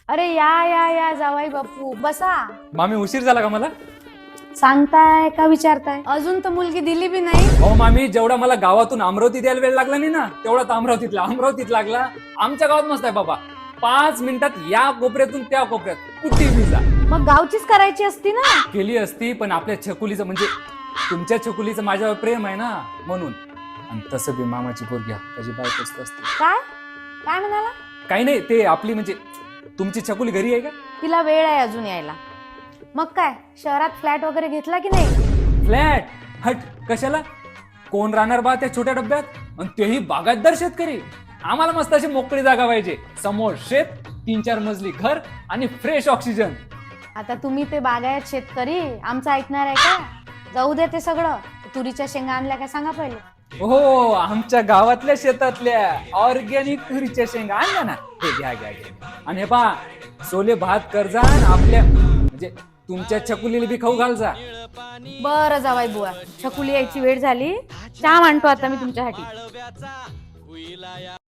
अरे या या या जावाई बापू बसा. मामी उशीर झाला का मला? सांगताय का विचारताय? अजून तर मुलगी दिली बी नाही. हो मामी, जेवढा मला गावातून अमरावतीत यायला वेळ लागला नाही ना, तेवढा तर अमरावतीत लागला. आमच्या गावात मस्त आहे बाबा, 5 मिनिटात या कोपऱ्यातून त्या कोपऱ्यात कुठे विजा. मग गावचीच करायची असती ना. केली असती, पण आपल्या छकुलीचं म्हणजे तुमच्या छकुलीचं माझ्यावर प्रेम आहे ना, म्हणून. आणि तसं बी मामाची पोरगी त्याची बायको असते. काय काय म्हणाला? काही नाही, ते आपली म्हणजे तुमची छकुली घरी आहे का? तिला वेळ आहे अजून यायला. मग काय शहरात फ्लॅट वगैरे घेतला की नाही? फ्लॅट? हट, कशाला? कोण राहणार बा त्या छोट्या डब्यात, आणि तेही बागायतदार शेतकरी. आम्हाला मस्त अशी मोकळी जागा पाहिजे, समोर शेत, 3-4 मजली घर आणि फ्रेश ऑक्सिजन. आता तुम्ही ते बागायत शेतकरी आमचं ऐकणार आहे का? जाऊ दे ते सगळं. तुरीच्या शेंगा आणल्या काय सांगा पहिले. हो, आमच्या गावातल्या शेतातल्या ऑर्गॅनिक तुरीच्या शेंगा आणल्या ना, हे घ्या घ्या घ्या. आणि हे पहा, सोले भात कर्जा आपल्या म्हणजे तुमच्या छकुलीला बी खाऊ घाल जा. बरं जावाई बुवा, छकुली यायची वेळ झाली. चहा मांडतो आता मी तुमच्यासाठी.